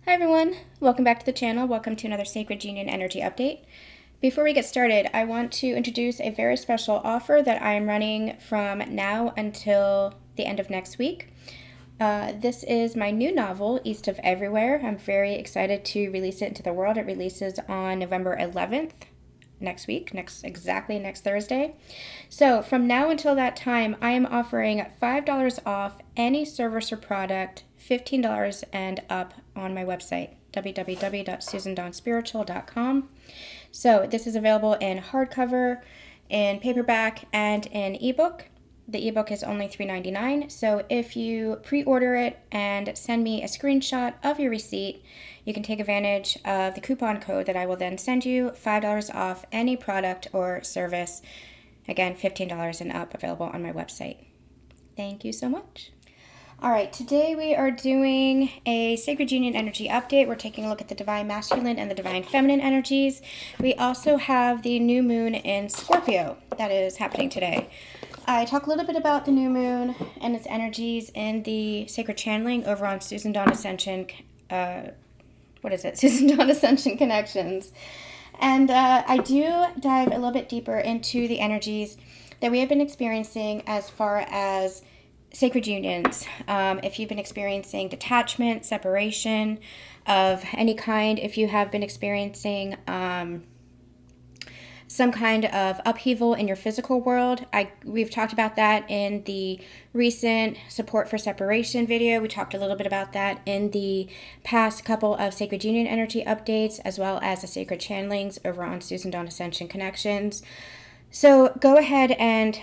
Hi everyone, welcome back to the channel. Welcome to another Sacred Union Energy Update. Before we get started, I want to introduce a very special offer that I am running from now until the end of next week. This is my new novel, East of Everywhere. I'm very excited to release it into the world. It releases on November 11th, next week, exactly next Thursday. So from now until that time, I am offering $5 off any service or product, $15 and up on my website, www.susandonspiritual.com. So this is available in hardcover, in paperback, and in ebook. The ebook is only $3.99, so if you pre-order it and send me a screenshot of your receipt, you can take advantage of the coupon code that I will then send you, $5 off any product or service. Again, $15 and up, available on my website. Thank you so much. All right, today we are doing a Sacred Union Energy Update. We're taking a look at the Divine Masculine and the Divine Feminine energies. We also have the new moon in Scorpio that is happening today. I talk a little bit about the new moon and its energies in the Sacred Channeling over on Susan Dawn Ascension. Susan Dawn Ascension Connections. And I do dive a little bit deeper into the energies that we have been experiencing as far as sacred unions. If you've been experiencing detachment, separation of any kind, if you have been experiencing some kind of upheaval in your physical world. We've talked about that in the recent support for separation video. We talked a little bit about that in the past couple of Sacred Union Energy updates, as well as the Sacred Channelings over on Susan Dawn Ascension Connections. So go ahead and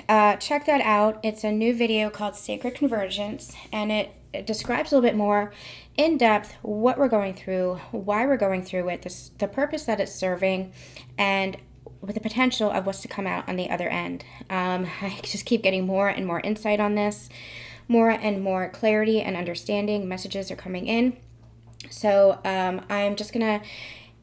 check that out. It's a new video called Sacred Convergence, and it describes a little bit more in depth what we're going through, why we're going through it, the purpose that it's serving, and with the potential of what's to come out on the other end. I just keep getting more and more insight on this, more and more clarity and understanding. Messages are coming in. So I'm just going to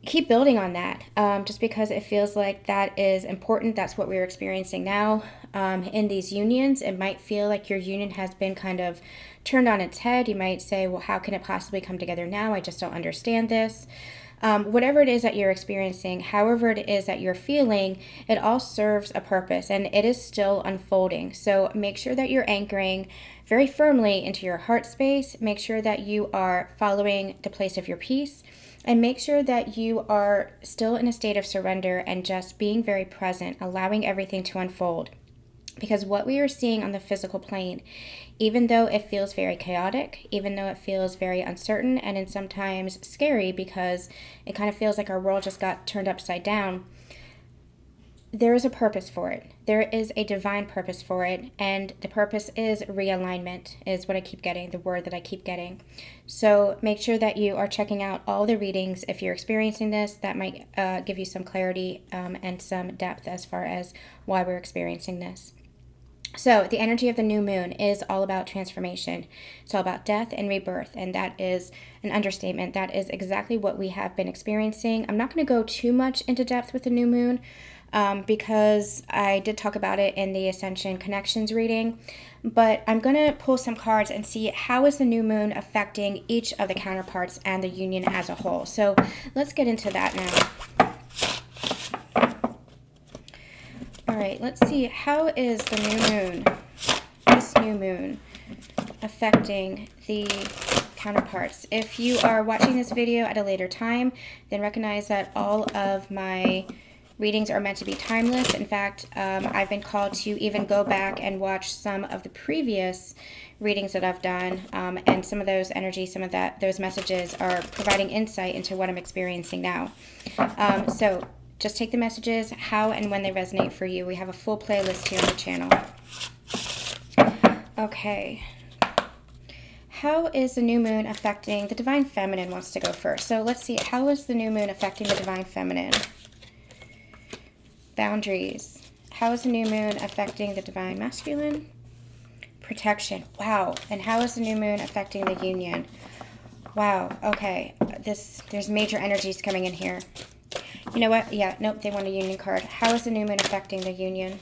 keep building on that, just because it feels like that is important. That's what we're experiencing now in these unions. It might feel like your union has been kind of turned on its head. You might say, well, how can it possibly come together now? I just don't understand this. Whatever it is that you're experiencing, however it is that you're feeling, it all serves a purpose, and it is still unfolding. So make sure that you're anchoring very firmly into your heart space. Make sure that you are following the place of your peace, and make sure that you are still in a state of surrender and just being very present, allowing everything to unfold. Because what we are seeing on the physical plane, even though it feels very chaotic, even though it feels very uncertain and sometimes scary because it kind of feels like our world just got turned upside down, there is a purpose for it. There is a divine purpose for it, and the purpose is realignment, is what I keep getting, the word that I keep getting. So make sure that you are checking out all the readings. If you're experiencing this, that might give you some clarity and some depth as far as why we're experiencing this. So the energy of the new moon is all about transformation. It's all about death and rebirth, and that is an understatement. That is exactly what we have been experiencing. I'm not going to go too much into depth with the new moon because I did talk about it in the Ascension Connections reading, but I'm going to pull some cards and see how is the new moon affecting each of the counterparts and the union as a whole. So let's get into that now. All right, let's see, how is the this new moon, affecting the counterparts? If you are watching this video at a later time, then recognize that all of my readings are meant to be timeless. In fact, I've been called to even go back and watch some of the previous readings that I've done, and some of those energies, those messages are providing insight into what I'm experiencing now. So just take the messages, how and when they resonate for you. We have a full playlist here on the channel. Okay. How is the new moon affecting the Divine Feminine? Wants to go first. So let's see, how is the new moon affecting the Divine Feminine? Boundaries. How is the new moon affecting the Divine Masculine? Protection. Wow. And how is the new moon affecting the union? Wow. Okay. There's major energies coming in here. You know what? Yeah, nope, they want a union card. How is the new moon affecting the union?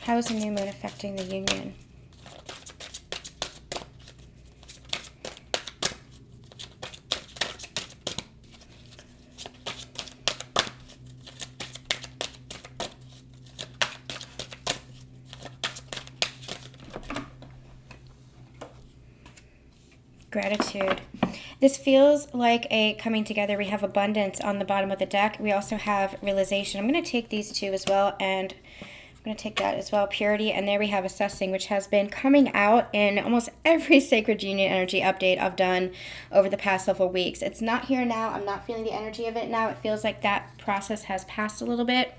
How is the new moon affecting the union? Gratitude. This feels like a coming together. We have abundance on the bottom of the deck. We also have realization. I'm going to take these two as well, and I'm going to take that as well, purity. And there we have assessing, which has been coming out in almost every Sacred Union energy update I've done over the past several weeks. It's not here now. I'm not feeling the energy of it now. It feels like that process has passed a little bit.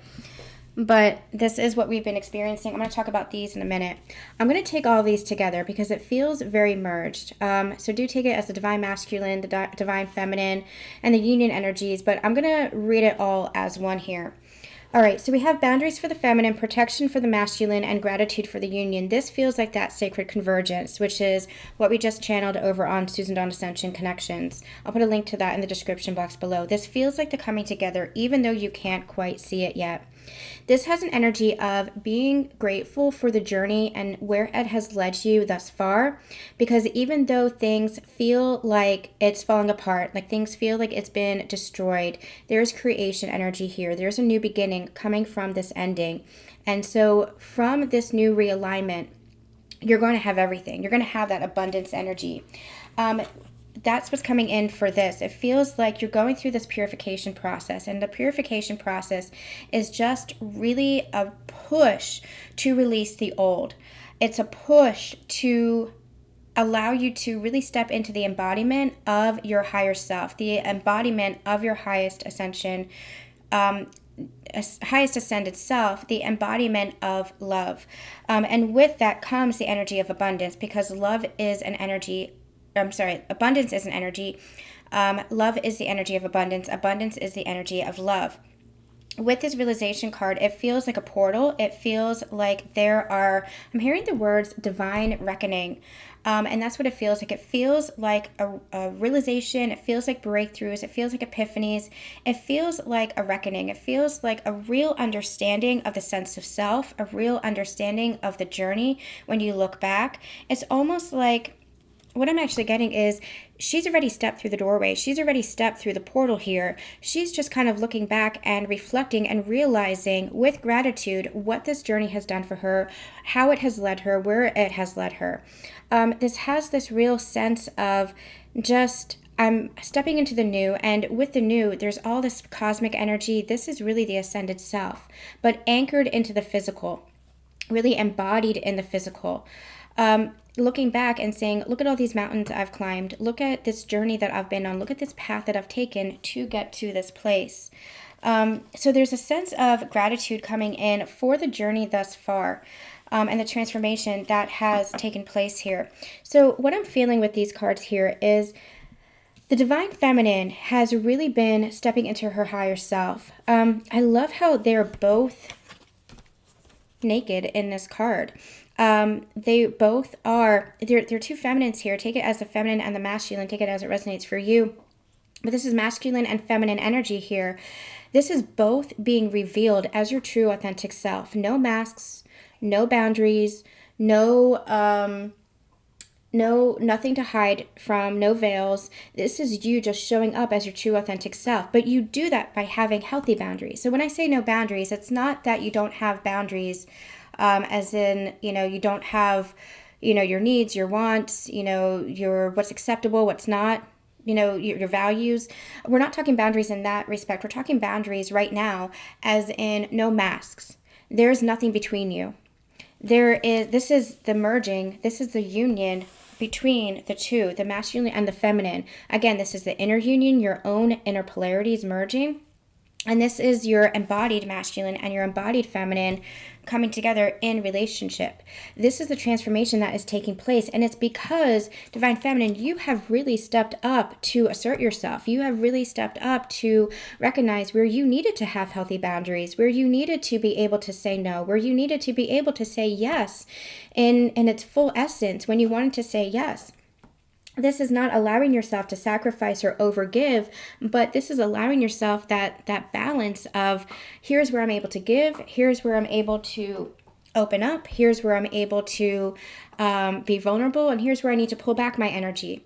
But this is what we've been experiencing. I'm going to talk about these in a minute. I'm going to take all of these together because it feels very merged. So do take it as the divine masculine, the divine feminine, and the union energies. But I'm going to read it all as one here. All right, so we have boundaries for the feminine, protection for the masculine, and gratitude for the union. This feels like that sacred convergence, which is what we just channeled over on Susan Dawn Ascension Connections. I'll put a link to that in the description box below. This feels like the coming together, even though you can't quite see it yet. This has an energy of being grateful for the journey and where it has led you thus far, because even though things feel like it's falling apart, like things feel like it's been destroyed, there's creation energy here. There's a new beginning coming from this ending. And so from this new realignment, you're going to have everything. You're going to have that abundance energy. That's what's coming in for this. It feels like you're going through this purification process, and the purification process is just really a push to release the old. It's a push to allow you to really step into the embodiment of your higher self, the embodiment of your highest ascension, highest ascended self, the embodiment of love. And with that comes the energy of abundance, because love is an energy. Abundance is an energy. Love is the energy of abundance. Abundance is the energy of love. With this realization card, it feels like a portal. It feels like I'm hearing the words divine reckoning. And that's what it feels like. It feels like a realization. It feels like breakthroughs. It feels like epiphanies. It feels like a reckoning. It feels like a real understanding of the sense of self, a real understanding of the journey when you look back. It's almost like what I'm actually getting is she's already stepped through the doorway. She's already stepped through the portal here. She's just kind of looking back and reflecting and realizing with gratitude what this journey has done for her, how it has led her, where it has led her. This has this real sense of just, I'm stepping into the new, and with the new, there's all this cosmic energy. This is really the ascended self, but anchored into the physical, really embodied in the physical. Looking back and saying, look at all these mountains I've climbed. Look at this journey that I've been on. Look at this path that I've taken to get to this place. So there's a sense of gratitude coming in for the journey thus far, and the transformation that has taken place here. So what I'm feeling with these cards here is the divine feminine has really been stepping into her higher self. I love how they're both naked in this card. They both are, they're two feminines here. Take it as the feminine and the masculine. Take it as it resonates for you. But this is masculine and feminine energy here. This is both being revealed as your true authentic self. No masks, no boundaries, nothing to hide from, no veils. This is you just showing up as your true authentic self. But you do that by having healthy boundaries. So when I say no boundaries, it's not that you don't have boundaries, as in, you don't have, your needs, your wants, your what's acceptable, what's not, your values. We're not talking boundaries in that respect. We're talking boundaries right now as in no masks. There's nothing between you. This is the merging, this is the union between the two, the masculine and the feminine. Again, this is the inner union, your own inner polarities merging. And this is your embodied masculine and your embodied feminine coming together in relationship. This is the transformation that is taking place. And it's because, divine feminine, you have really stepped up to assert yourself. You have really stepped up to recognize where you needed to have healthy boundaries, where you needed to be able to say no, where you needed to be able to say yes in its full essence when you wanted to say yes. This is not allowing yourself to sacrifice or overgive, but this is allowing yourself that balance of here's where I'm able to give, here's where I'm able to open up, here's where I'm able to be vulnerable, and here's where I need to pull back my energy.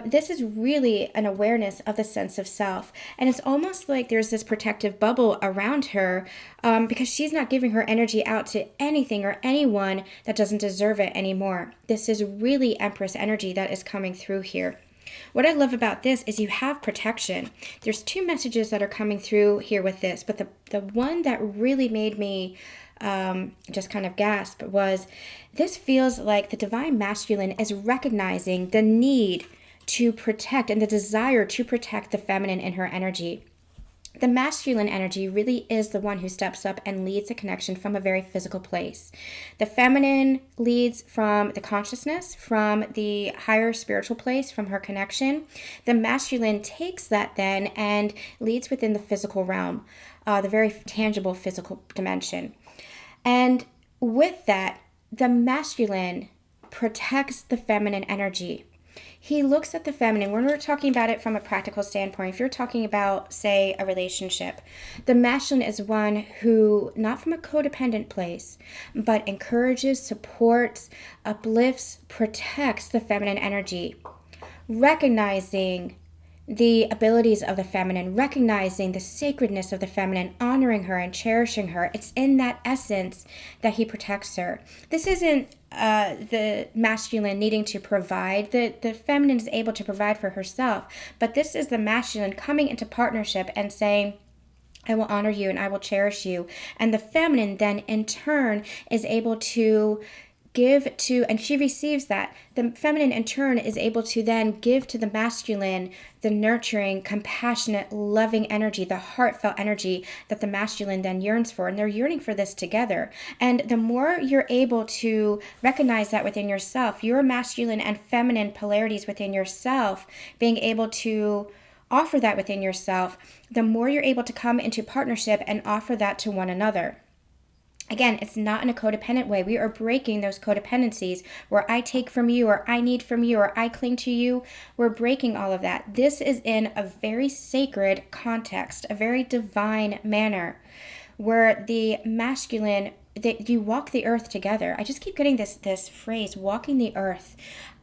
This is really an awareness of the sense of self. And it's almost like there's this protective bubble around her, because she's not giving her energy out to anything or anyone that doesn't deserve it anymore. This is really Empress energy that is coming through here. What I love about this is you have protection. There's two messages that are coming through here with this, but the one that really made me just kind of gasp was, this feels like the divine masculine is recognizing the need to protect and the desire to protect the feminine in her energy. The masculine energy really is the one who steps up and leads a connection from a very physical place. The feminine leads from the consciousness, from the higher spiritual place, from her connection. The masculine takes that then and leads within the physical realm, the very tangible physical dimension. And with that, the masculine protects the feminine energy. He looks at the feminine. When we're talking about it from a practical standpoint, if you're talking about, say, a relationship, the masculine is one who, not from a codependent place, but encourages, supports, uplifts, protects the feminine energy, recognizing the abilities of the feminine, recognizing the sacredness of the feminine, honoring her and cherishing her. It's in that essence that he protects her. This isn't the masculine needing to provide. The feminine is able to provide for herself, but this is the masculine coming into partnership and saying, I will honor you and I will cherish you. And the feminine then in turn is able to give to, and she receives that. The feminine in turn is able to then give to the masculine the nurturing, compassionate, loving energy, the heartfelt energy that the masculine then yearns for. And they're yearning for this together. And the more you're able to recognize that within yourself, your masculine and feminine polarities within yourself, being able to offer that within yourself, the more you're able to come into partnership and offer that to one another. Again, it's not in a codependent way. We are breaking those codependencies where I take from you, or I need from you, or I cling to you. We're breaking all of that. This is in a very sacred context, a very divine manner, where the masculine, that you walk the earth together. I just keep getting this phrase, walking the earth,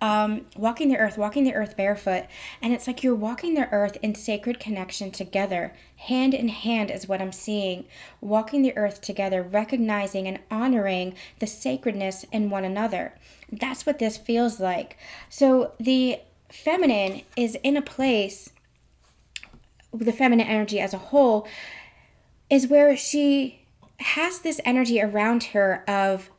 walking the earth barefoot. And it's like you're walking the earth in sacred connection together. Hand in hand is what I'm seeing. Walking the earth together, recognizing and honoring the sacredness in one another. That's what this feels like. So the feminine is in a place, the feminine energy as a whole, is where she has this energy around her of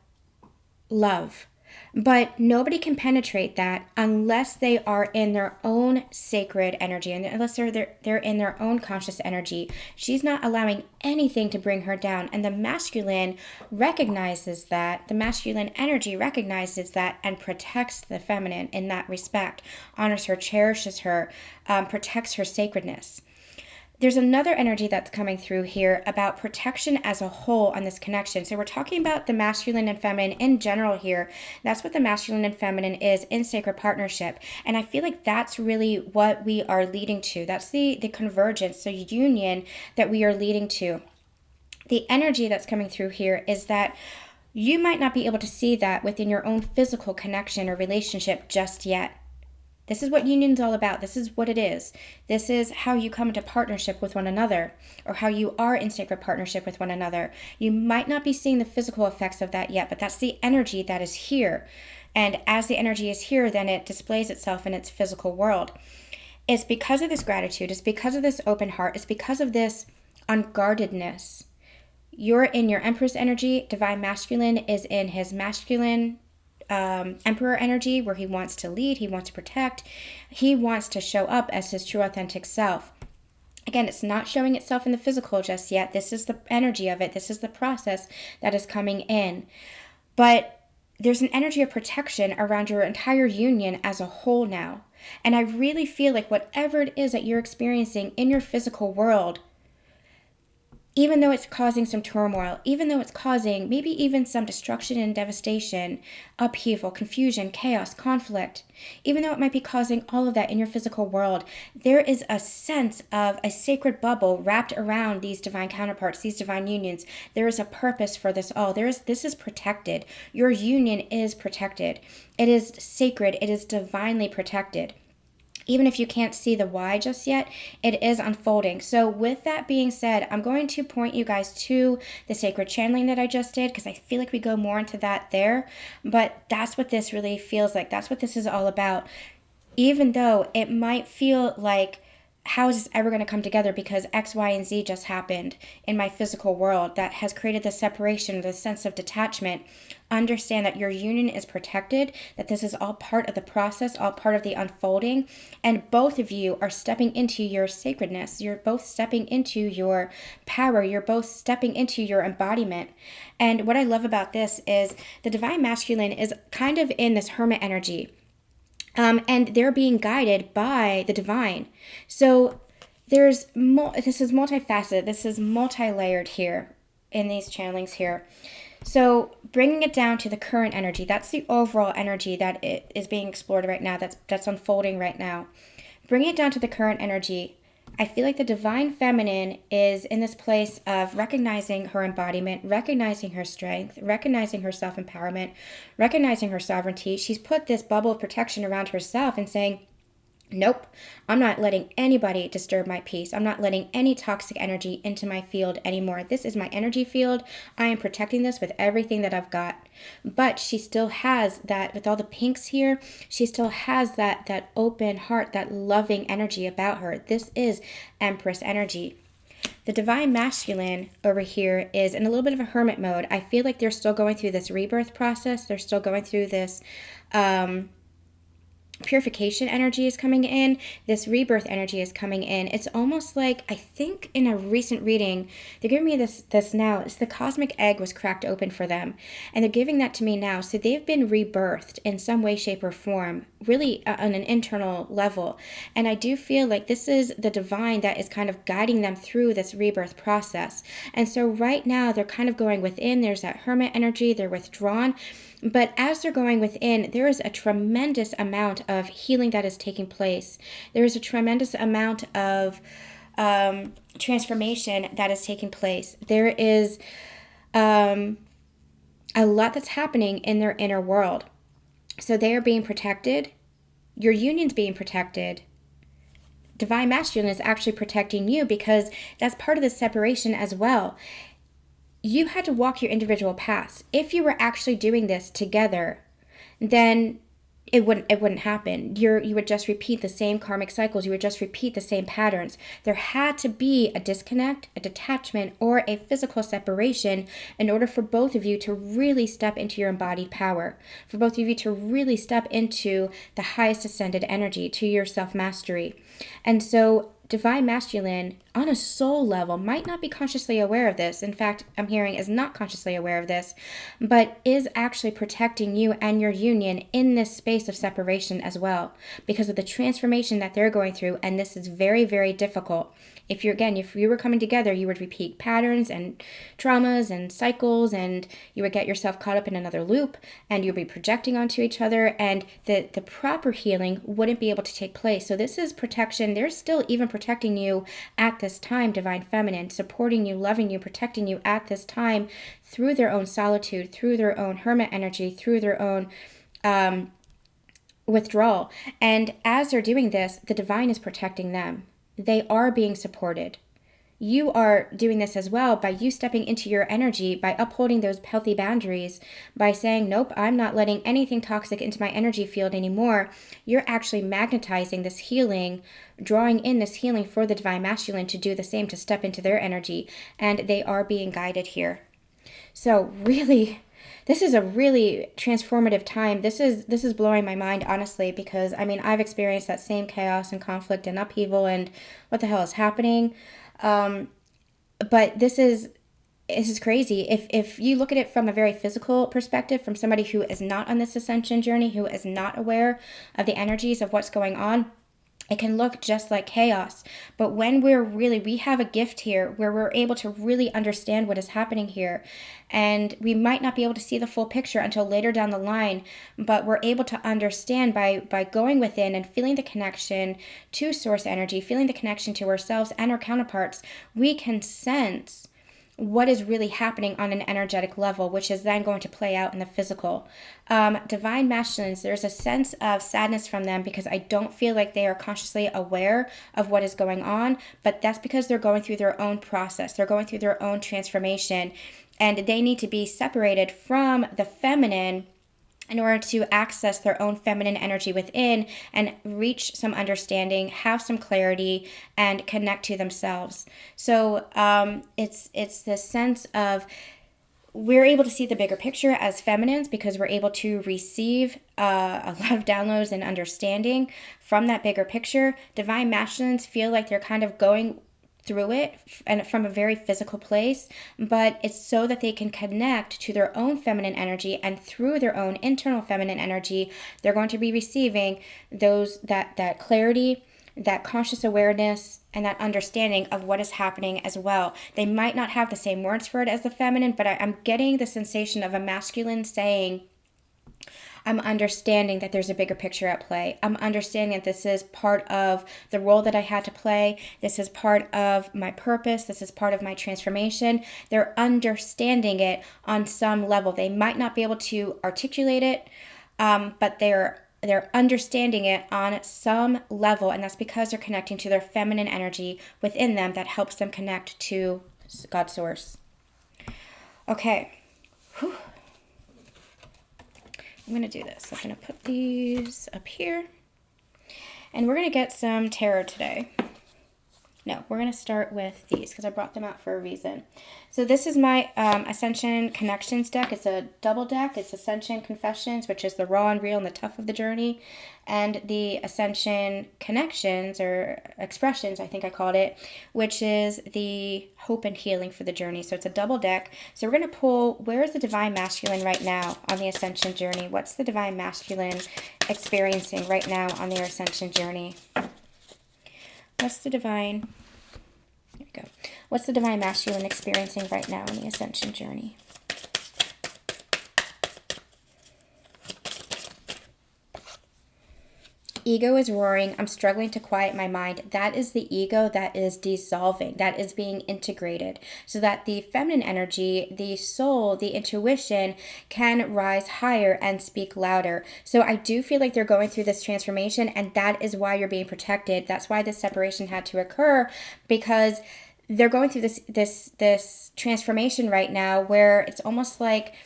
love. But nobody can penetrate that unless they are in their own sacred energy, and unless they're in their own conscious energy. She's not allowing anything to bring her down. And the masculine recognizes that. The masculine energy recognizes that and protects the feminine in that respect. Honors her, cherishes her, protects her sacredness. There's another energy that's coming through here about protection as a whole on this connection. So we're talking about the masculine and feminine in general here. That's what the masculine and feminine is in sacred partnership. And I feel like that's really what we are leading to. That's the convergence, the union that we are leading to. The energy that's coming through here is that you might not be able to see that within your own physical connection or relationship just yet. This is what union's all about. This is what it is. This is how you come into partnership with one another, or how you are in sacred partnership with one another. You might not be seeing the physical effects of that yet, but that's the energy that is here. And as the energy is here, then it displays itself in its physical world. It's because of this gratitude. It's because of this open heart. It's because of this unguardedness. You're in your Empress energy. Divine Masculine is in his masculine Emperor energy, where he wants to lead, he wants to protect, he wants to show up as his true authentic self. Again, it's not showing itself in the physical just yet. This is the energy of it. This is the process that is coming in. But there's an energy of protection around your entire union as a whole now. And I really feel like whatever it is that you're experiencing in your physical world, even though it's causing some turmoil, even though it's causing maybe even some destruction and devastation, upheaval, confusion, chaos, conflict, even though it might be causing all of that in your physical world, there is a sense of a sacred bubble wrapped around these divine counterparts, these divine unions. There is a purpose for this all. This is protected. Your union is protected. It is sacred. It is divinely protected. Even if you can't see the why just yet, it is unfolding. So with that being said, I'm going to point you guys to the sacred channeling that I just did, because I feel like we go more into that there. But that's what this really feels like. That's what this is all about. Even though it might feel like, how is this ever going to come together, because X, Y, and Z just happened in my physical world that has created this separation, this sense of detachment. Understand that your union is protected, that this is all part of the process, all part of the unfolding, and both of you are stepping into your sacredness. You're both stepping into your power. You're both stepping into your embodiment. And what I love about this is the divine masculine is kind of in this hermit energy. And they're being guided by the divine. So this is multifaceted. This is multi-layered here in these channelings here. So bringing it down to the current energy, that's the overall energy that is being explored right now, that's unfolding right now. Bringing it down to the current energy, I feel like the divine feminine is in this place of recognizing her embodiment, recognizing her strength, recognizing her self-empowerment, recognizing her sovereignty. She's put this bubble of protection around herself and saying, nope, I'm not letting anybody disturb my peace. I'm not letting any toxic energy into my field anymore. This is my energy field. I am protecting this with everything that I've got. But she still has that, with all the pinks here, she still has that open heart, that loving energy about her. This is Empress energy. The divine masculine over here is in a little bit of a hermit mode. I feel like they're still going through this rebirth process. They're still going through this purification energy is coming in. This rebirth energy is coming in. It's almost like, I think in a recent reading, they're giving me this now. It's the cosmic egg was cracked open for them. And they're giving that to me now. So they've been rebirthed in some way, shape, or form, really on an internal level. And I do feel like this is the divine that is kind of guiding them through this rebirth process. And so right now they're kind of going within. There's that hermit energy. They're withdrawn. But as they're going within, there is a tremendous amount of healing that is taking place. There is a tremendous amount of transformation that is taking place. There is a lot that's happening in their inner world. So they are being protected. Your union's being protected. Divine masculine is actually protecting you, because that's part of the separation as well. You had to walk your individual paths. If you were actually doing this together, then it wouldn't happen. You would just repeat the same karmic cycles. You would just repeat the same patterns. There had to be a disconnect, a detachment, or a physical separation in order for both of you to really step into your embodied power, for both of you to really step into the highest ascended energy, to your self-mastery. And so divine masculine on a soul level might not be consciously aware of this. In fact, I'm hearing is not consciously aware of this, but is actually protecting you and your union in this space of separation as well, because of the transformation that they're going through. And this is very, very difficult. If you were coming together, you would repeat patterns and traumas and cycles, and you would get yourself caught up in another loop, and you'd be projecting onto each other, and the proper healing wouldn't be able to take place. So this is protection. They're still even protecting you at this time, divine feminine, supporting you, loving you, protecting you at this time through their own solitude, through their own hermit energy, through their own withdrawal. And as they're doing this, the divine is protecting them. They are being supported. You are doing this as well by you stepping into your energy, by upholding those healthy boundaries, by saying, nope, I'm not letting anything toxic into my energy field anymore. You're actually magnetizing this healing, drawing in this healing for the divine masculine to do the same, to step into their energy. And they are being guided here. So really, this is a really transformative time. This is blowing my mind, honestly, because I mean, I've experienced that same chaos and conflict and upheaval and what the hell is happening. But this is crazy. If you look at it from a very physical perspective, from somebody who is not on this ascension journey, who is not aware of the energies of what's going on, it can look just like chaos. But when we have a gift here where we're able to really understand what is happening here. And we might not be able to see the full picture until later down the line, but we're able to understand by going within and feeling the connection to source energy, feeling the connection to ourselves and our counterparts. We can sense what is really happening on an energetic level, which is then going to play out in the physical. Divine masculines, there's a sense of sadness from them because I don't feel like they are consciously aware of what is going on, but that's because they're going through their own process. They're going through their own transformation, and they need to be separated from the feminine in order to access their own feminine energy within and reach some understanding, have some clarity, and connect to themselves. So it's this sense of we're able to see the bigger picture as feminines because we're able to receive a lot of downloads and understanding from that bigger picture. Divine masculines feel like they're kind of going through it and from a very physical place, but it's so that they can connect to their own feminine energy, and through their own internal feminine energy they're going to be receiving that clarity, that conscious awareness, and that understanding of what is happening as well. They might not have the same words for it as the feminine, but I'm getting the sensation of a masculine saying, I'm understanding that there's a bigger picture at play. I'm understanding that this is part of the role that I had to play. This is part of my purpose. This is part of my transformation. They're understanding it on some level. They might not be able to articulate it, but they're understanding it on some level, and that's because they're connecting to their feminine energy within them that helps them connect to God's source. Okay. Whew. I'm going to do this. I'm going to put these up here. And we're going to get some tarot today. No, we're going to start with these because I brought them out for a reason. So this is my Ascension Connections deck. It's a double deck. It's Ascension Confessions, which is the raw and real and the tough of the journey. And the Ascension Connections, or Expressions, I think I called it, which is the hope and healing for the journey. So it's a double deck. So we're going to pull, where is the Divine Masculine right now on the Ascension journey? What's the Divine Masculine experiencing right now on their Ascension journey? What's the Divine, here we go. What's the Divine Masculine experiencing right now on the Ascension journey? Ego is roaring. I'm struggling to quiet my mind. That is the ego that is dissolving, that is being integrated, so that the feminine energy, the soul, the intuition can rise higher and speak louder. So I do feel like they're going through this transformation, and that is why you're being protected. That's why this separation had to occur, because they're going through this transformation right now where it's almost like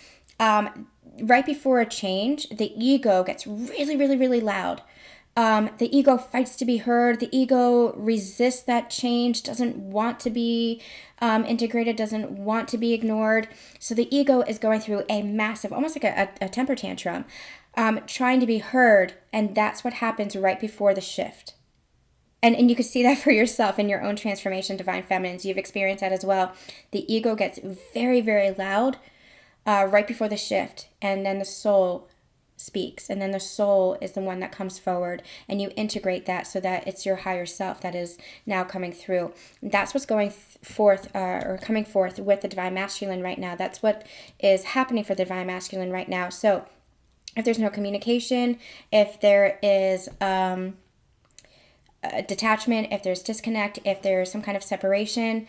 right before a change, the ego gets really, really, really loud. The ego fights to be heard. The ego resists that change, doesn't want to be integrated, doesn't want to be ignored. So the ego is going through a massive, almost like a temper tantrum, trying to be heard. And that's what happens right before the shift. And you can see that for yourself in your own transformation, Divine Feminines. You've experienced that as well. The ego gets very, very loud right before the shift. And then the soul speaks, and then the soul is the one that comes forward, and you integrate that so that it's your higher self that is now coming through. That's what's going forth or coming forth with the Divine Masculine right now. That's what is happening for the Divine Masculine right now. So if there's no communication, if there is detachment, if there's disconnect, if there's some kind of separation,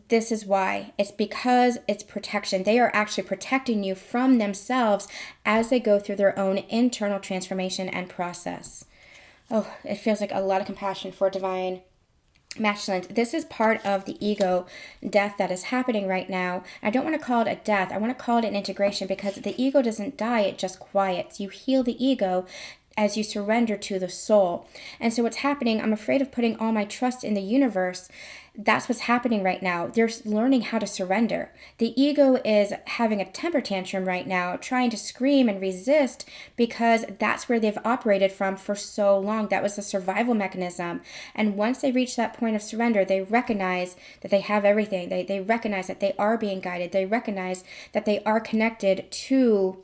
this is why. It's because it's protection. They are actually protecting you from themselves as they go through their own internal transformation and process. Oh, it feels like a lot of compassion for Divine Masculines. This is part of the ego death that is happening right now. I don't want to call it a death. I want to call it an integration, because the ego doesn't die. It just quiets. You heal the ego as you surrender to the soul. And so what's happening, I'm afraid of putting all my trust in the universe. That's what's happening right now. They're learning how to surrender. The ego is having a temper tantrum right now, trying to scream and resist, because that's where they've operated from for so long. That was the survival mechanism. And once they reach that point of surrender, they recognize that they have everything. They recognize that they are being guided. They recognize that they are connected to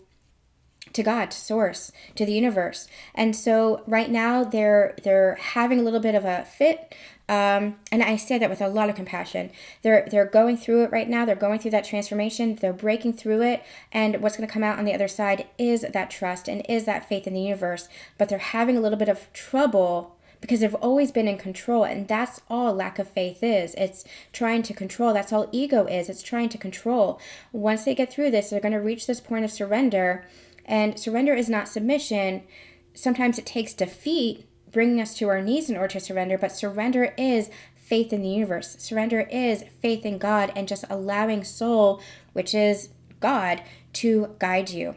God, to source, to the universe. And so right now they're having a little bit of a fit. And I say that with a lot of compassion. They're going through it right now. They're going through that transformation. They're breaking through it. And what's going to come out on the other side is that trust and is that faith in the universe. But they're having a little bit of trouble because they've always been in control, and that's all lack of faith is. It's trying to control. That's all ego is. It's trying to control. Once they get through this, they're going to reach this point of surrender, and surrender is not submission. Sometimes it takes defeat, bringing us to our knees in order to surrender, but surrender is faith in the universe. Surrender is faith in God and just allowing soul, which is God, to guide you.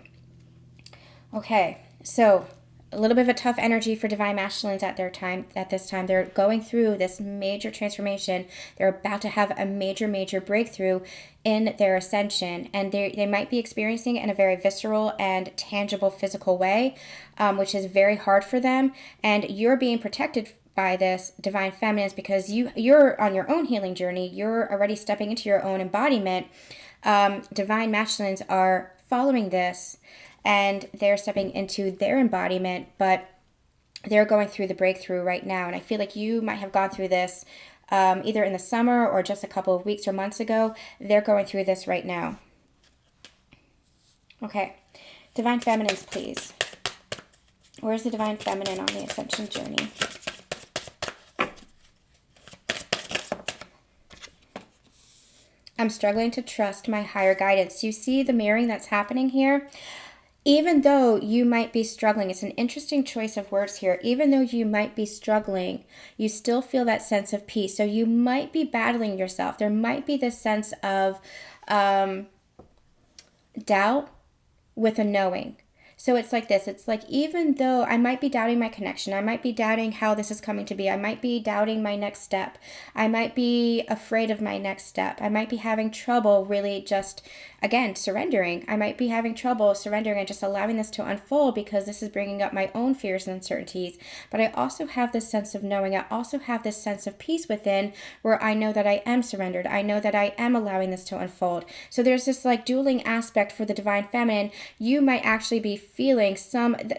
Okay, so a little bit of a tough energy for divine masculines at this time. They're going through this major transformation. They're about to have a major breakthrough in their ascension, and they might be experiencing it in a very visceral and tangible physical way, which is very hard for them. And you're being protected by this divine feminines because you're on your own healing journey. You're already stepping into your own embodiment. Divine masculines are following this, and they're stepping into their embodiment, but they're going through the breakthrough right now. And I feel like you might have gone through this either in the summer or just a couple of weeks or months ago. They're going through this right now. Okay, divine feminines, please. Where's the divine feminine on the ascension journey? I'm struggling to trust my higher guidance. You see the mirroring that's happening here? Even though you might be struggling, it's an interesting choice of words here. Even though you might be struggling, you still feel that sense of peace. So you might be battling yourself. There might be this sense of doubt with a knowing. So it's like this. It's like, even though I might be doubting my connection, I might be doubting how this is coming to be, I might be doubting my next step, I might be afraid of my next step, I might be having trouble really just, again, surrendering. I might be having trouble surrendering and just allowing this to unfold because this is bringing up my own fears and uncertainties. But I also have this sense of knowing. I also have this sense of peace within where I know that I am surrendered. I know that I am allowing this to unfold. So there's this like dueling aspect for the divine feminine. You might actually be feeling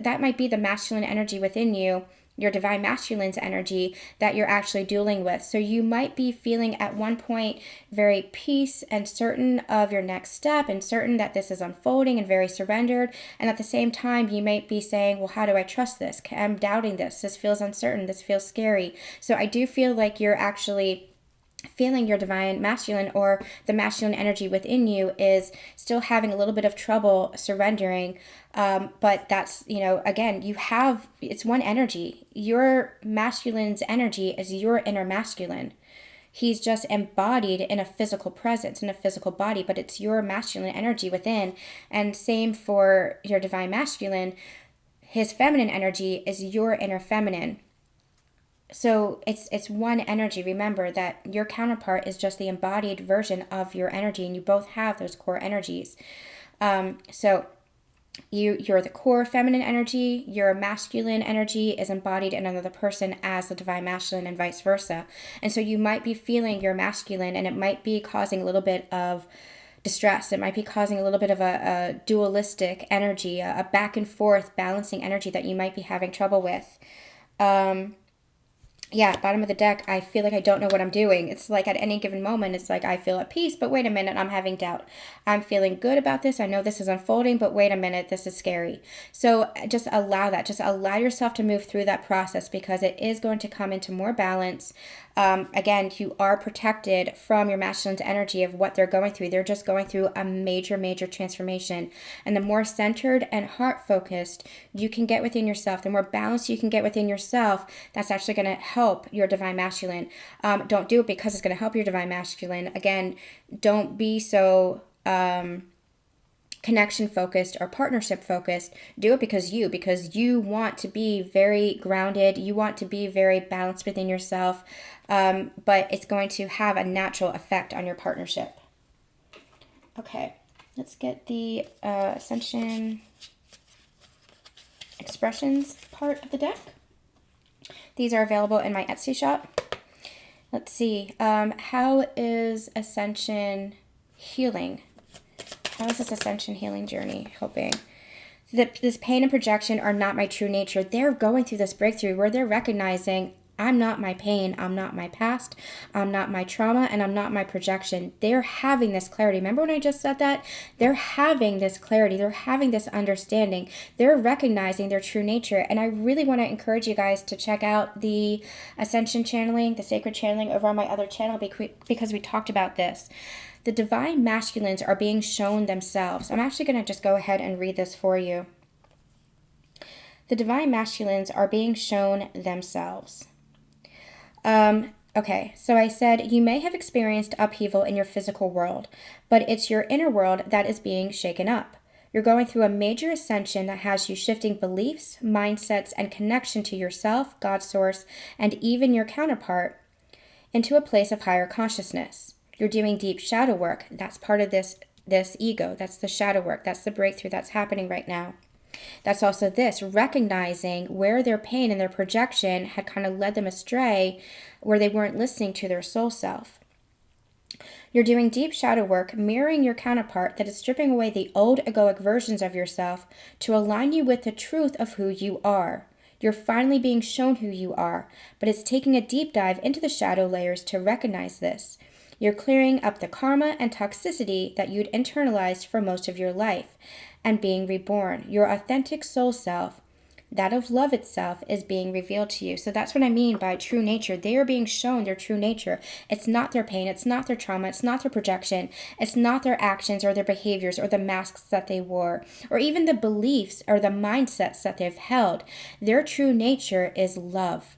that might be the masculine energy within you, your divine masculine's energy that you're actually dueling with. So you might be feeling at one point very peace and certain of your next step and certain that this is unfolding and very surrendered. And at the same time, you might be saying, well, how do I trust this? I'm doubting this. This feels uncertain. This feels scary. So I do feel like you're actually feeling your divine masculine, or the masculine energy within you is still having a little bit of trouble surrendering. But that's, again, it's one energy. Your masculine's energy is your inner masculine. He's just embodied in a physical presence, in a physical body, but it's your masculine energy within. And same for your divine masculine. His feminine energy is your inner feminine. So it's one energy. Remember that your counterpart is just the embodied version of your energy, and you both have those core energies. So you're the core feminine energy. Your masculine energy is embodied in another person as the divine masculine, and vice versa. And so you might be feeling your masculine, and it might be causing a little bit of distress. It might be causing a little bit of a dualistic energy, a back and forth balancing energy that you might be having trouble with. Bottom of the deck, I feel like I don't know what I'm doing. It's like at any given moment, it's like I feel at peace, but wait a minute, I'm having doubt. I'm feeling good about this. I know this is unfolding, but wait a minute, this is scary. So just allow that. Just allow yourself to move through that process because it is going to come into more balance. Again, you are protected from your masculine's energy of what they're going through. They're just going through a major transformation. And the more centered and heart-focused you can get within yourself, the more balanced you can get within yourself, that's actually going to help your divine masculine. Don't do it because it's going to help your divine masculine. Again, don't be so connection focused or partnership focused. Do it because you want to be very grounded. You want to be very balanced within yourself. But it's going to have a natural effect on your partnership. Okay, let's get the Ascension Expressions part of the deck. These are available in my Etsy shop. Let's see. How is Ascension healing? How is this Ascension healing journey helping? This pain and projection are not my true nature. They're going through this breakthrough where they're recognizing I'm not my pain. I'm not my past. I'm not my trauma, and I'm not my projection. They're having this clarity. Remember when I just said that? They're having this clarity. They're having this understanding. They're recognizing their true nature. And I really want to encourage you guys to check out the ascension channeling, the sacred channeling over on my other channel, because we talked about this. The divine masculines are being shown themselves. I'm actually going to just go ahead and read this for you. The divine masculines are being shown themselves. Okay, so I said you may have experienced upheaval in your physical world, but it's your inner world that is being shaken up. You're going through a major ascension that has you shifting beliefs, mindsets, and connection to yourself, God source, and even your counterpart into a place of higher consciousness. You're doing deep shadow work. That's part of this ego. That's the shadow work. That's the breakthrough that's happening right now. That's also this, recognizing where their pain and their projection had kind of led them astray, where they weren't listening to their soul self. You're doing deep shadow work, mirroring your counterpart that is stripping away the old egoic versions of yourself to align you with the truth of who you are. You're finally being shown who you are, but it's taking a deep dive into the shadow layers to recognize this. You're clearing up the karma and toxicity that you'd internalized for most of your life and being reborn. Your authentic soul self, that of love itself, is being revealed to you. So that's what I mean by true nature. They are being shown their true nature. It's not their pain. It's not their trauma. It's not their projection. It's not their actions or their behaviors or the masks that they wore or even the beliefs or the mindsets that they've held. Their true nature is love.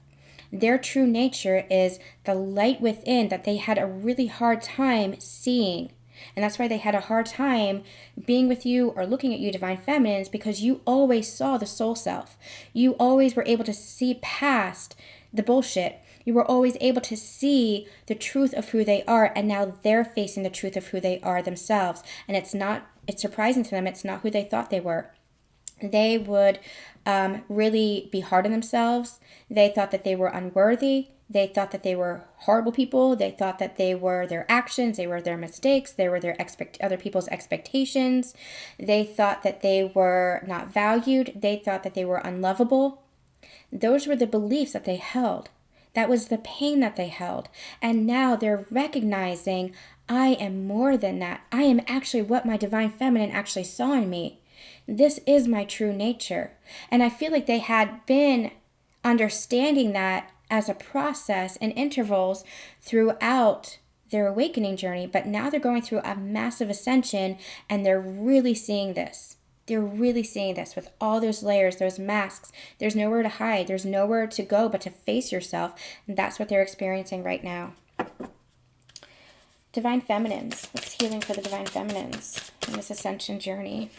Their true nature is the light within that they had a really hard time seeing. And that's why they had a hard time being with you or looking at you, divine feminines, because you always saw the soul self. You always were able to see past the bullshit. You were always able to see the truth of who they are. And now they're facing the truth of who they are themselves. And it's surprising to them. It's not who they thought they were. They would really be hard on themselves. They thought that they were unworthy. They thought that they were horrible people. They thought that they were their actions. They were their mistakes. They were their other people's expectations. They thought that they were not valued. They thought that they were unlovable. Those were the beliefs that they held. That was the pain that they held. And now they're recognizing, I am more than that. I am actually what my divine feminine actually saw in me. This is my true nature. And I feel like they had been understanding that as a process and intervals throughout their awakening journey, but now they're going through a massive ascension and they're really seeing this. They're really seeing this with all those layers, those masks. There's nowhere to hide. There's nowhere to go but to face yourself. And that's what they're experiencing right now. Divine feminines. What's healing for the divine feminines on this ascension journey?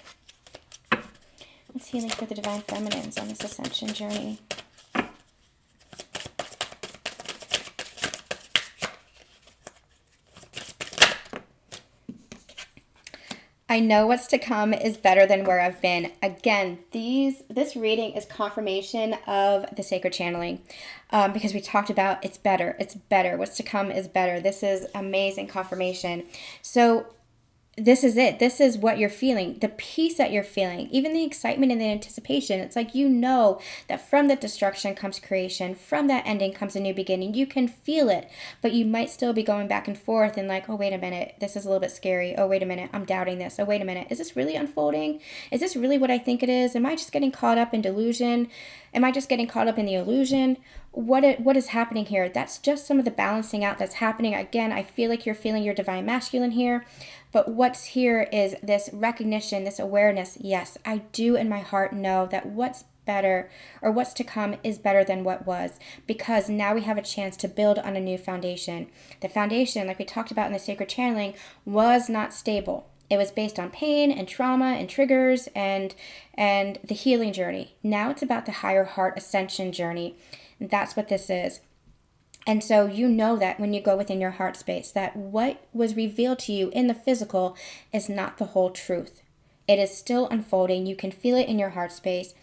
What's healing for the divine feminines on this ascension journey? I know what's to come is better than where I've been. Again, this reading is confirmation of the sacred channeling because we talked about it's better. It's better. What's to come is better. This is amazing confirmation. So this is it. This is what you're feeling. The peace that you're feeling, even the excitement and the anticipation. It's like you know that from that destruction comes creation. From that ending comes a new beginning. You can feel it, but you might still be going back and forth and like, oh, wait a minute. This is a little bit scary. Oh, wait a minute. I'm doubting this. Oh, wait a minute. Is this really unfolding? Is this really what I think it is? Am I just getting caught up in delusion? Am I just getting caught up in the illusion? What is happening here? That's just some of the balancing out that's happening. Again, I feel like you're feeling your divine masculine here. But what's here is this recognition, this awareness. Yes, I do in my heart know that what's better or what's to come is better than what was, because now we have a chance to build on a new foundation. The foundation, like we talked about in the sacred channeling, was not stable. It was based on pain and trauma and triggers and the healing journey. Now it's about the higher heart ascension journey. That's what this is. And so you know that when you go within your heart space, that what was revealed to you in the physical is not the whole truth. It is still unfolding. You can feel it in your heart space,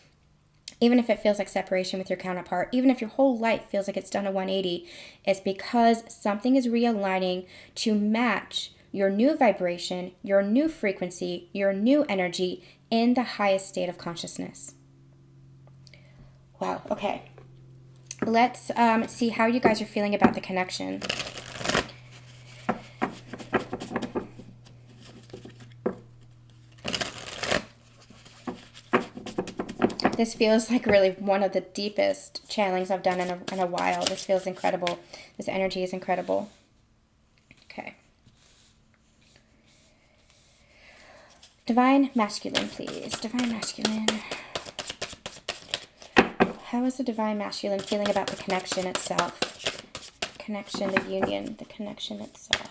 even if it feels like separation with your counterpart, even if your whole life feels like it's done a 180, it's because something is realigning to match your new vibration, your new frequency, your new energy in the highest state of consciousness. Wow, okay. Let's see how you guys are feeling about the connection. This feels like really one of the deepest channelings I've done in a while. This feels incredible. This energy is incredible. Okay. Divine Masculine, please. Divine Masculine. How is the Divine Masculine feeling about the connection itself? Connection, the union, the connection itself.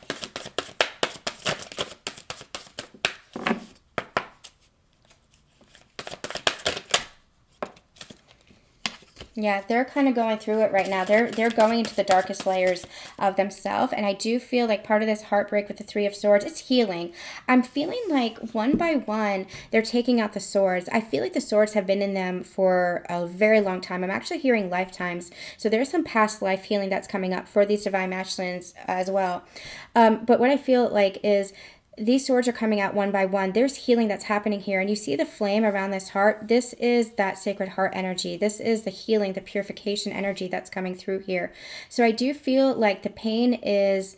Yeah, they're kind of going through it right now. They're going into the darkest layers of themselves, and I do feel like part of this heartbreak with the Three of Swords is healing. I'm feeling like one by one they're taking out the swords. I feel like the swords have been in them for a very long time. I'm actually hearing lifetimes, so there's some past life healing that's coming up for these Divine Masculines as well. But what I feel like is these swords are coming out one by one. There's healing that's happening here. And you see the flame around this heart. This is that sacred heart energy. This is the healing, the purification energy that's coming through here. So I do feel like the pain is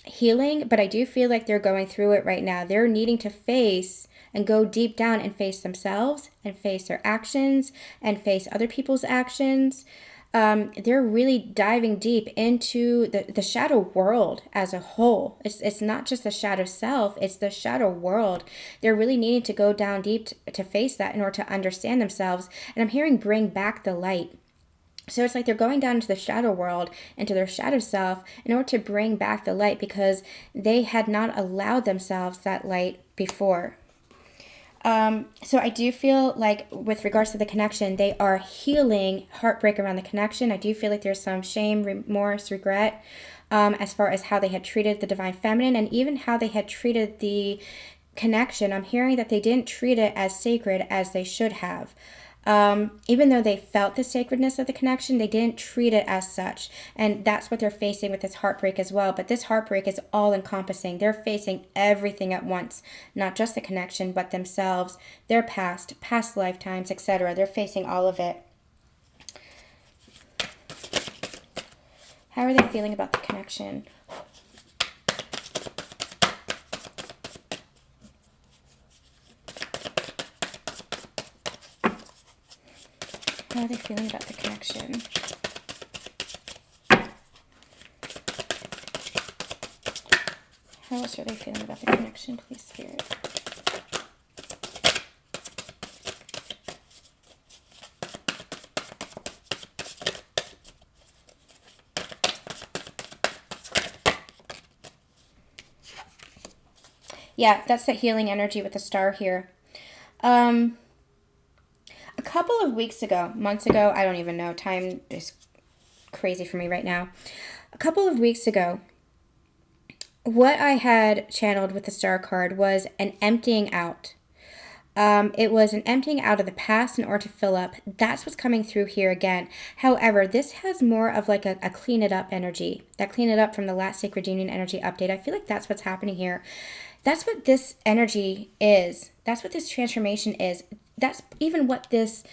healing, but I do feel like they're going through it right now. They're needing to face and go deep down and face themselves and face their actions and face other people's actions. They're really diving deep into the shadow world as a whole. It's not just the shadow self, it's the shadow world. They're really needing to go down deep to face that in order to understand themselves. And I'm hearing bring back the light. So it's like they're going down into the shadow world, into their shadow self, in order to bring back the light because they had not allowed themselves that light before. So I do feel like with regards to the connection, they are healing heartbreak around the connection. I do feel like there's some shame, remorse, regret, as far as how they had treated the Divine Feminine and even how they had treated the connection. I'm hearing that they didn't treat it as sacred as they should have. Even though they felt the sacredness of the connection, they didn't treat it as such. And that's what they're facing with this heartbreak as well. But this heartbreak is all encompassing. They're facing everything at once, not just the connection, but themselves, their past lifetimes, etc. They're facing all of it. How are they feeling about the connection? How are they feeling about the connection? How else are they feeling about the connection, please, Spirit? Yeah, that's the healing energy with the star here. A couple of weeks ago, months ago, I don't even know. Time is crazy for me right now. A couple of weeks ago, what I had channeled with the star card was an emptying out. It was an emptying out of the past in order to fill up. That's what's coming through here again. However, this has more of like a clean it up energy. That clean it up from the last Sacred Union energy update. I feel like that's what's happening here. That's what this energy is. That's what this transformation is. That's even what this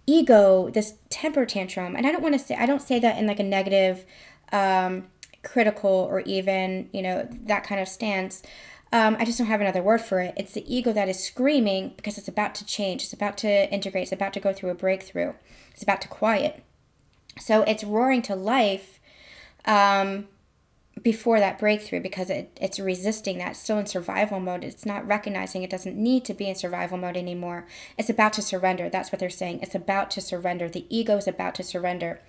ego, this temper tantrum, and I don't say that in like a negative, critical, or even, that kind of stance. I just don't have another word for it. It's the ego that is screaming because it's about to change. It's about to integrate. It's about to go through a breakthrough. It's about to quiet. So it's roaring to life before that breakthrough because it's resisting that. It's still in survival mode. It's not recognizing it doesn't need to be in survival mode anymore. It's about to surrender. That's what they're saying. It's about to surrender. The ego is about to surrender.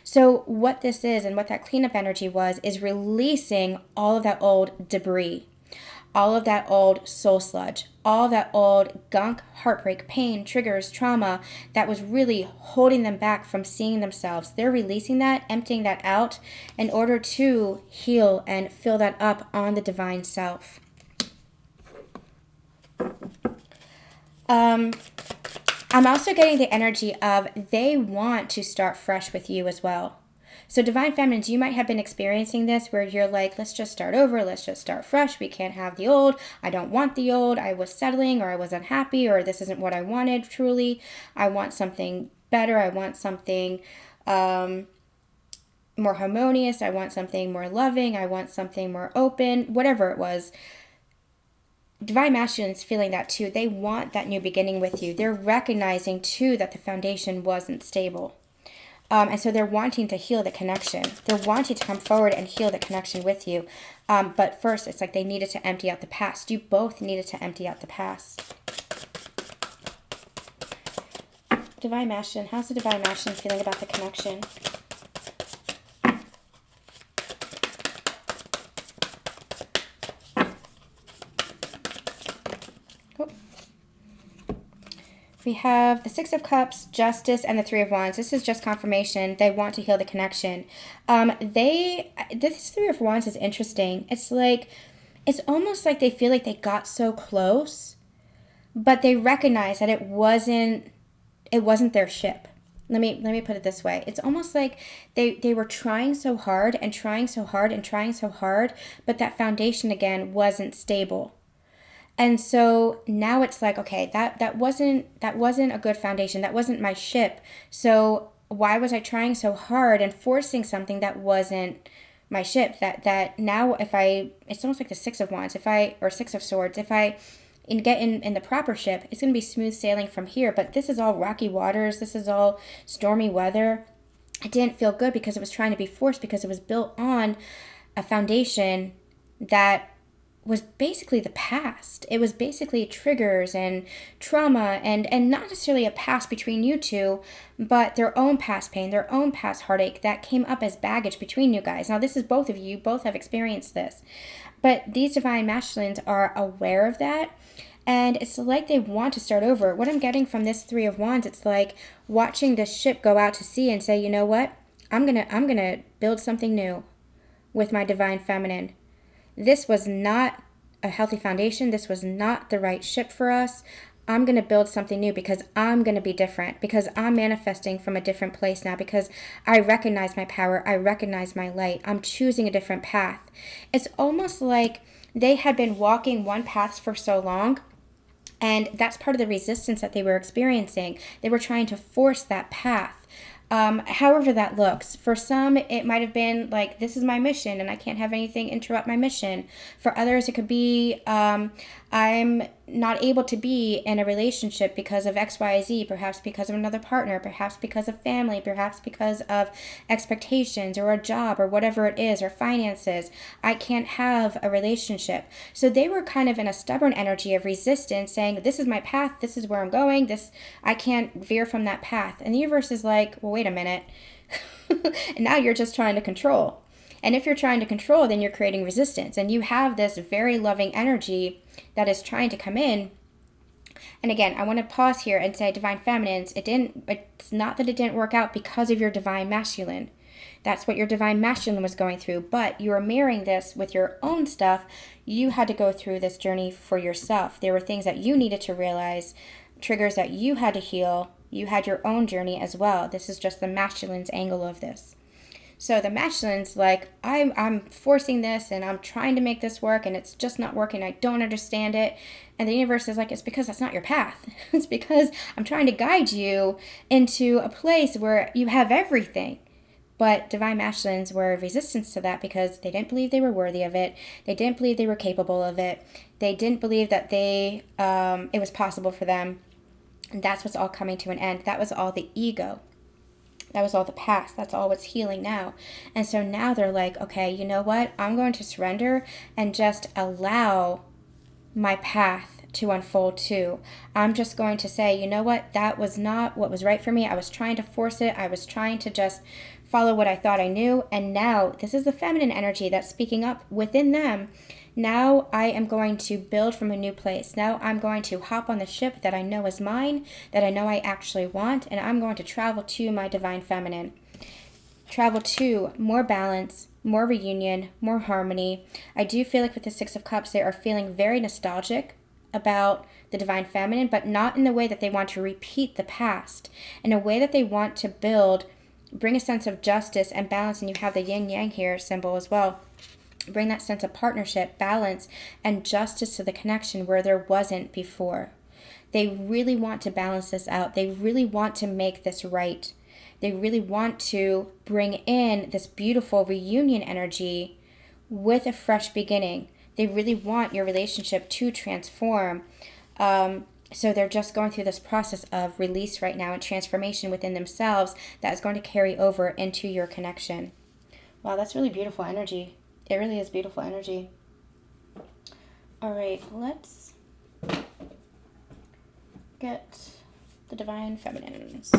So what this is and what that cleanup energy was is releasing all of that old debris, all of that old soul sludge, all of that old gunk, heartbreak, pain, triggers, trauma that was really holding them back from seeing themselves. They're releasing that, emptying that out in order to heal and fill that up on the divine self. I'm also getting the energy of they want to start fresh with you as well. So Divine Feminines, you might have been experiencing this where you're like, let's just start over. Let's just start fresh. We can't have the old. I don't want the old. I was settling, or I was unhappy, or this isn't what I wanted truly. I want something better. I want something more harmonious. I want something more loving. I want something more open, whatever it was. Divine Masculine's feeling that too. They want that new beginning with you. They're recognizing too that the foundation wasn't stable. And so they're wanting to heal the connection. They're wanting to come forward and heal the connection with you. But first, it's like they needed to empty out the past. You both needed to empty out the past. Divine Masculine, how's the Divine Masculine feeling about the connection? We have the Six of Cups, Justice, and the Three of Wands. This is just confirmation. They want to heal the connection. This Three of Wands is interesting. It's almost like they feel like they got so close, but they recognize that it wasn't their ship. Let me put it this way. It's almost like they were trying so hard and trying so hard and trying so hard, but that foundation again wasn't stable. And so now it's like, okay, that wasn't a good foundation. That wasn't my ship. So why was I trying so hard and forcing something that wasn't my ship? That now it's almost like the Six of Wands, or Six of Swords. If I get in the proper ship, it's going to be smooth sailing from here. But this is all rocky waters. This is all stormy weather. It didn't feel good because it was trying to be forced, because it was built on a foundation that was basically the past. It was basically triggers and trauma and not necessarily a past between you two, but their own past pain, their own past heartache that came up as baggage between you guys. Now, this is both of you. You both have experienced this. But these Divine Masculines are aware of that, and it's like they want to start over. What I'm getting from this Three of Wands, it's like watching the ship go out to sea and say, you know what? I'm gonna build something new with my Divine Feminine. This was not a healthy foundation. This was not the right ship for us. I'm going to build something new because I'm going to be different, because I'm manifesting from a different place now, because I recognize my power. I recognize my light. I'm choosing a different path. It's almost like they had been walking one path for so long, and that's part of the resistance that they were experiencing. They were trying to force that path. However that looks. For some, it might have been like, this is my mission and I can't have anything interrupt my mission. For others, it could be, I'm not able to be in a relationship because of X, Y, Z, perhaps because of another partner, perhaps because of family, perhaps because of expectations or a job or whatever it is, or finances. I can't have a relationship. So they were kind of in a stubborn energy of resistance, saying, this is my path, this is where I'm going, I can't veer from that path. And the universe is like, well, wait a minute. And now you're just trying to control. And if you're trying to control, then you're creating resistance. And you have this very loving energy that is trying to come in. And again, I want to pause here and say, Divine Feminines, it's not that it didn't work out because of your Divine Masculine. That's what your Divine Masculine was going through. But you are mirroring this with your own stuff. You had to go through this journey for yourself. There were things that you needed to realize, triggers that you had to heal. You had your own journey as well. This is just the Masculine's angle of this. So the Masculine's like, I'm forcing this and I'm trying to make this work and it's just not working. I don't understand it. And the universe is like, it's because that's not your path. It's because I'm trying to guide you into a place where you have everything. But Divine Masculines were resistance to that because they didn't believe they were worthy of it. They didn't believe they were capable of it. They didn't believe that it was possible for them. And that's what's all coming to an end. That was all the ego. That was all the past. That's all what's healing now. And so now they're like, okay, you know what? I'm going to surrender and just allow my path to unfold too. I'm just going to say, you know what? That was not what was right for me. I was trying to force it. I was trying to just follow what I thought I knew. And now this is the feminine energy that's speaking up within them. Now I am going to build from a new place. Now I'm going to hop on the ship that I know is mine, that I know I actually want, and I'm going to travel to my Divine Feminine. Travel to more balance, more reunion, more harmony. I do feel like with the Six of Cups, they are feeling very nostalgic about the Divine Feminine, but not in the way that they want to repeat the past, in a way that they want to bring a sense of justice and balance, and you have the yin-yang here symbol as well. Bring that sense of partnership, balance, and justice to the connection where there wasn't before. They really want to balance this out. They really want to make this right. They really want to bring in this beautiful reunion energy with a fresh beginning. They really want your relationship to transform. So they're just going through this process of release right now and transformation within themselves that is going to carry over into your connection. Wow, that's really beautiful energy. It really is beautiful energy. All right, let's get the divine feminines.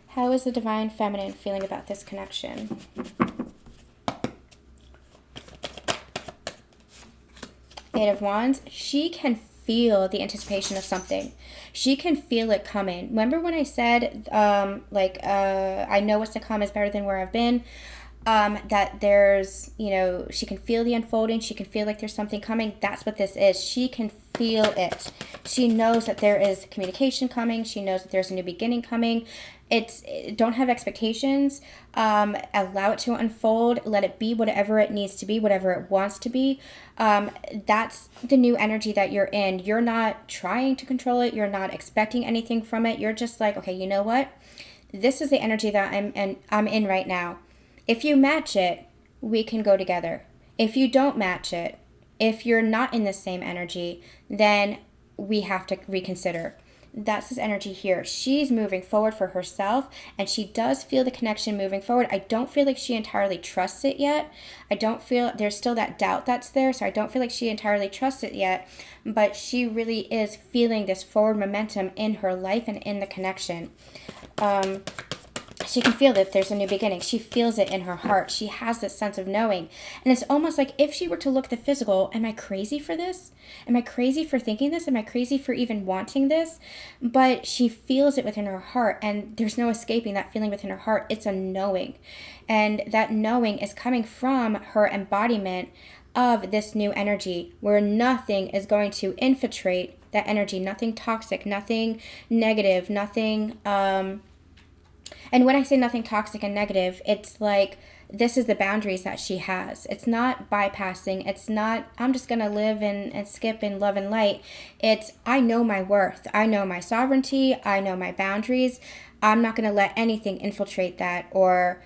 How is the divine feminine feeling about this connection? Eight of Wands. She can feel the anticipation of something. She can feel it coming. Remember when I said, I know what's to come is better than where I've been? That there's, she can feel the unfolding. She can feel like there's something coming. That's what this is. She can feel it. She knows that there is communication coming. She knows that there's a new beginning coming. Don't have expectations. Allow it to unfold. Let it be whatever it needs to be, whatever it wants to be. That's the new energy that you're in. You're not trying to control it. You're not expecting anything from it. You're just like, okay, you know what? This is the energy that I'm in right now. If you match it, we can go together. If you don't match it, if you're not in the same energy, then we have to reconsider. That's his energy here. She's moving forward for herself, and she does feel the connection moving forward. I don't feel like she entirely trusts it yet. I don't feel, there's still that doubt that's there, so I don't feel like she entirely trusts it yet, but she really is feeling this forward momentum in her life and in the connection. She can feel that there's a new beginning. She feels it in her heart. She has this sense of knowing. And it's almost like if she were to look at the physical, am I crazy for this? Am I crazy for thinking this? Am I crazy for even wanting this? But she feels it within her heart, and there's no escaping that feeling within her heart. It's a knowing. And that knowing is coming from her embodiment of this new energy, where nothing is going to infiltrate that energy. Nothing toxic, nothing negative, nothing... And when I say nothing toxic and negative, it's like this is the boundaries that she has. It's not bypassing. It's not, I'm just going to live and skip in love and light. It's, I know my worth. I know my sovereignty. I know my boundaries. I'm not going to let anything infiltrate that or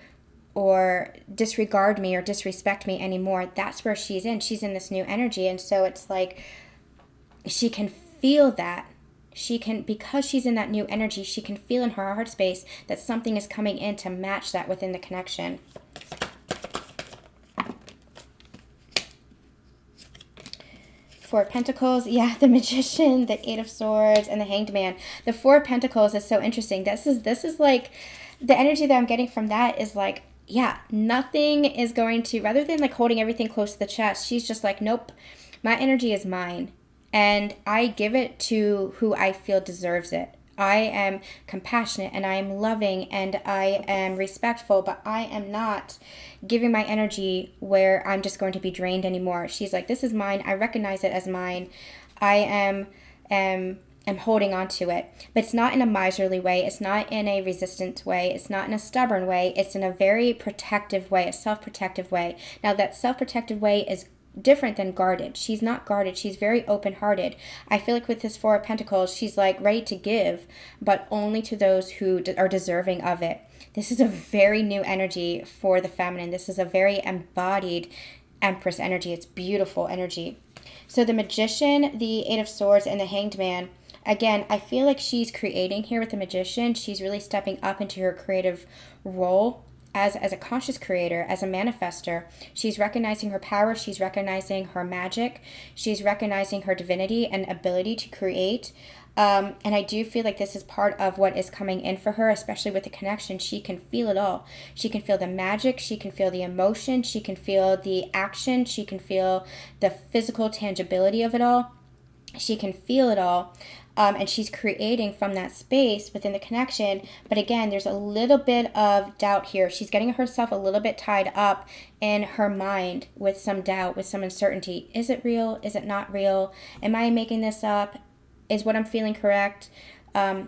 disregard me or disrespect me anymore. That's where she's in. She's in this new energy. And so it's like she can feel that. She can, because she's in that new energy, she can feel in her heart space that something is coming in to match that within the connection. Four of Pentacles, yeah, the Magician, the Eight of Swords, and the Hanged Man. The Four of Pentacles is so interesting. This is like, the energy that I'm getting from that is like, yeah, nothing is going to, rather than like holding everything close to the chest, she's just like, nope, my energy is mine. And I give it to who I feel deserves it. I am compassionate and I am loving and I am respectful, but I am not giving my energy where I'm just going to be drained anymore. She's like, this is mine. I recognize it as mine. I am holding on to it. But it's not in a miserly way. It's not in a resistant way. It's not in a stubborn way. It's in a very protective way, a self-protective way. Now that self-protective way is different than guarded. She's not guarded. She's very open-hearted. I feel like with this Four of Pentacles, she's like ready to give, but only to those who are deserving of it. This is a very new energy for the feminine. This is a very embodied Empress energy. It's beautiful energy. So the Magician, the Eight of Swords, and the Hanged Man, again, I feel like she's creating here with the Magician. She's really stepping up into her creative role as a conscious creator, as a manifester. She's recognizing her power. She's recognizing her magic. She's recognizing her divinity and ability to create. And I do feel like this is part of what is coming in for her, especially with the connection. She can feel it all. She can feel the magic. She can feel the emotion. She can feel the action. She can feel the physical tangibility of it all. She can feel it all. And she's creating from that space within the connection. But again, there's a little bit of doubt here. She's getting herself a little bit tied up in her mind with some doubt, with some uncertainty. Is it real? Is it not real? Am I making this up? Is what I'm feeling correct?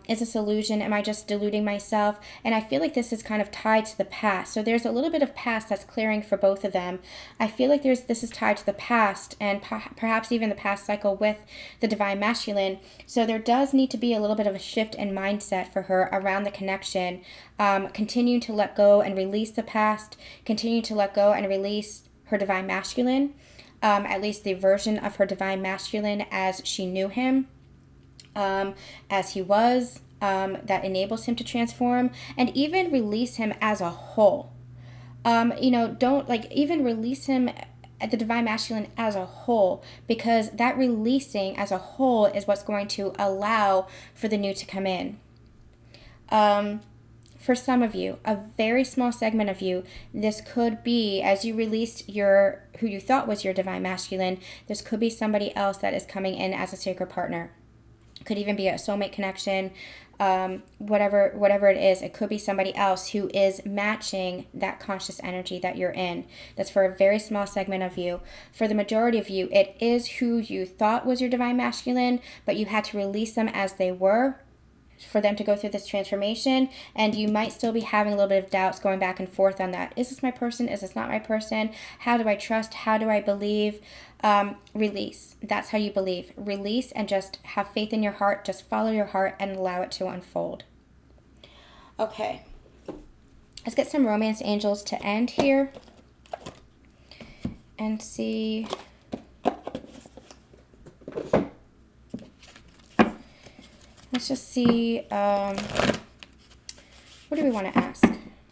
Is this illusion? Am I just deluding myself? And I feel like this is kind of tied to the past. So there's a little bit of past that's clearing for both of them. I feel like this is tied to the past, and perhaps even the past cycle with the divine masculine. So there does need to be a little bit of a shift in mindset for her around the connection. Continue to let go and release the past. Continue to let go and release her divine masculine. At least the version of her divine masculine as she knew him, as he was, that enables him to transform, and even release him as a whole. Don't even release him at the divine masculine as a whole, because that releasing as a whole is what's going to allow for the new to come in. For some of you, a very small segment of you, this could be, as you released who you thought was your divine masculine, this could be somebody else that is coming in as a sacred partner. It could even be a soulmate connection, whatever it is. It could be somebody else who is matching that conscious energy that you're in. That's for a very small segment of you. For the majority of you, it is who you thought was your divine masculine, but you had to release them as they were for them to go through this transformation, and you might still be having a little bit of doubts going back and forth on that. Is this my person? Is this not my person? How do I trust? How do I believe? Release. That's how you believe. Release and just have faith in your heart. Just follow your heart and allow it to unfold. Okay. Let's get some romance angels to end here and see. Let's just see, what do we want to ask?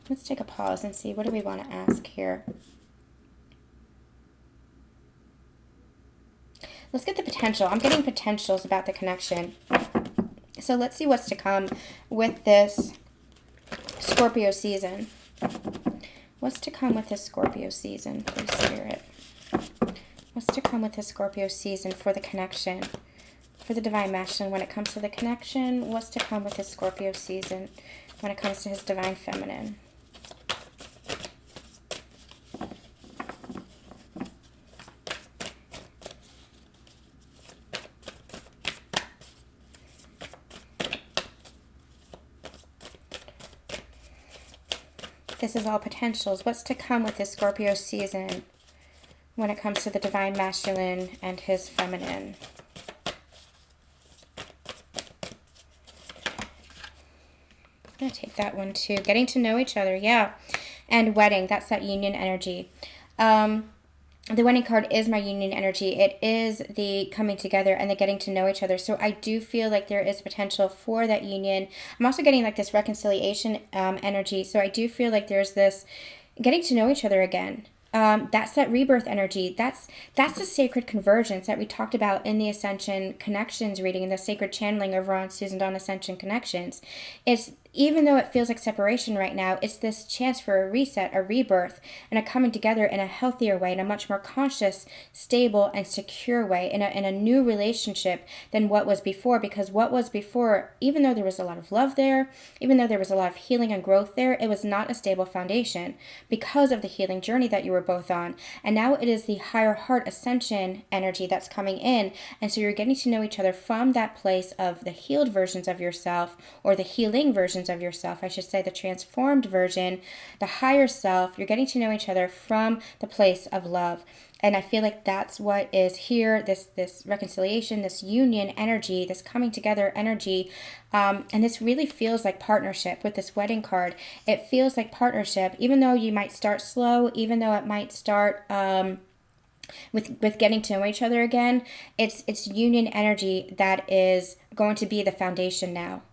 Let's take a pause and see, what do we want to ask here? Let's get the potential. I'm getting potentials about the connection. So let's see what's to come with this Scorpio season. What's to come with this Scorpio season, please, Spirit? What's to come with this Scorpio season for the connection? For the divine masculine, when it comes to the connection, what's to come with his Scorpio season when it comes to his divine feminine? This is all potentials. What's to come with this Scorpio season when it comes to the divine masculine and his feminine? I'm going to take that one too. Getting to know each other, yeah. And wedding, that's that union energy. The wedding card is my union energy. It is the coming together and the getting to know each other. So I do feel like there is potential for that union. I'm also getting like this reconciliation energy. So I do feel like there's this getting to know each other again. That's that rebirth energy. That's the sacred convergence that we talked about in the Ascension Connections reading, in the sacred channeling over on Susan Dawn Ascension Connections. It's, even though it feels like separation right now, it's this chance for a reset, a rebirth, and a coming together in a healthier way, in a much more conscious, stable, and secure way, in a new relationship than what was before. Because what was before, even though there was a lot of love there, even though there was a lot of healing and growth there, it was not a stable foundation because of the healing journey that you were both on. And now it is the higher heart ascension energy that's coming in. And so you're getting to know each other from that place of the healed versions of yourself, or the healing versions of yourself, I should say, the transformed version, the higher self. You're getting to know each other from the place of love. And I feel like that's what is here, this reconciliation, this union energy, this coming together energy. And this really feels like partnership with this wedding card. It feels like partnership, even though you might start slow, even though it might start with getting to know each other again. It's union energy that is going to be the foundation now.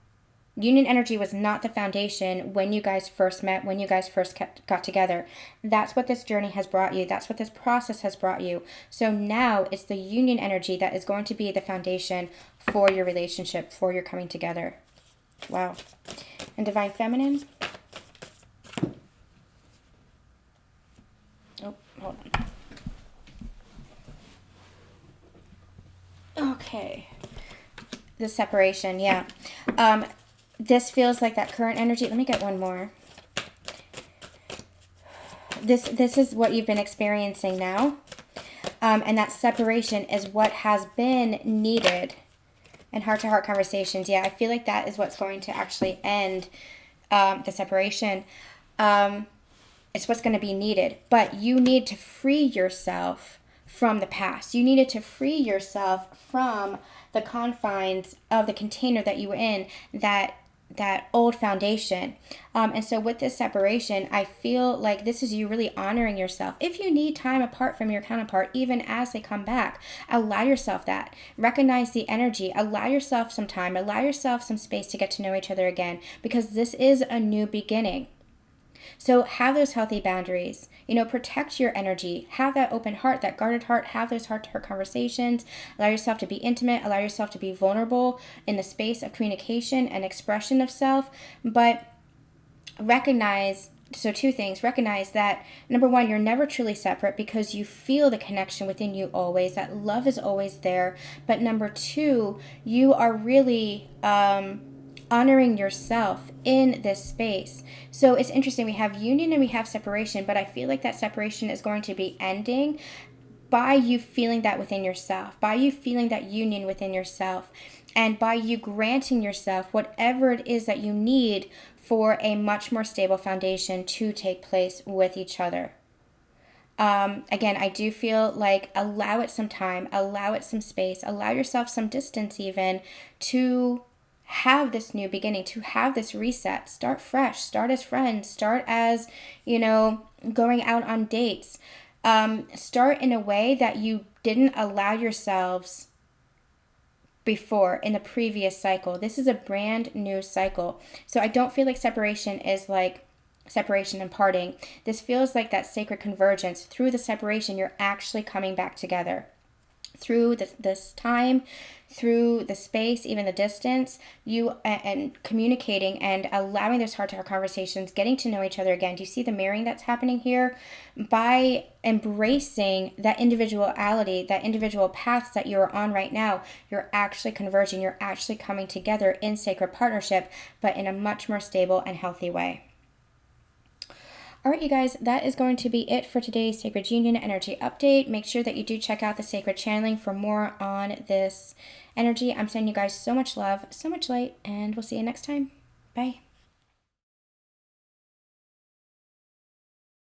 Union energy was not the foundation when you guys first met, when you guys first got together. That's what this journey has brought you. That's what this process has brought you. So now it's the union energy that is going to be the foundation for your relationship, for your coming together. Wow. And divine feminine. Oh, hold on. Okay. The separation, yeah. This feels like that current energy. Let me get one more. This is what you've been experiencing now. And that separation is what has been needed And heart-to-heart conversations. Yeah, I feel like that is what's going to actually end the separation. It's what's going to be needed. But you need to free yourself from the past. You needed to free yourself from the confines of the container that you were in, that old foundation. And so with this separation, I feel like this is you really honoring yourself. If you need time apart from your counterpart, even as they come back, allow yourself that. Recognize the energy. Allow yourself some time. Allow yourself some space to get to know each other again, because this is a new beginning. So have those healthy boundaries, protect your energy, have that open heart, that guarded heart, have those heart-to-heart conversations, allow yourself to be intimate, allow yourself to be vulnerable in the space of communication and expression of self, but recognize, so two things, recognize that, number one, you're never truly separate because you feel the connection within you always, that love is always there, but number two, you are really, honoring yourself in this space. So it's interesting. We have union and we have separation, but I feel like that separation is going to be ending by you feeling that within yourself, by you feeling that union within yourself, and by you granting yourself whatever it is that you need for a much more stable foundation to take place with each other. Again, I do feel like allow it some time, allow it some space, allow yourself some distance even to have this new beginning, to have this reset. Start fresh, start as friends, start as, going out on dates. Start in a way that you didn't allow yourselves before in the previous cycle. This is a brand new cycle. So I don't feel like separation is like separation and parting. This feels like that sacred convergence. Through the separation, you're actually coming back together. Through this time, through the space, even the distance, you and communicating and allowing those heart-to-heart conversations, getting to know each other again. Do you see the mirroring that's happening here? By embracing that individuality, that individual paths that you're on right now, you're actually converging, you're actually coming together in sacred partnership, but in a much more stable and healthy way. All right, you guys, that is going to be it for today's Sacred Union Energy Update. Make sure that you do check out the Sacred Channeling for more on this energy. I'm sending you guys so much love, so much light, and we'll see you next time. Bye.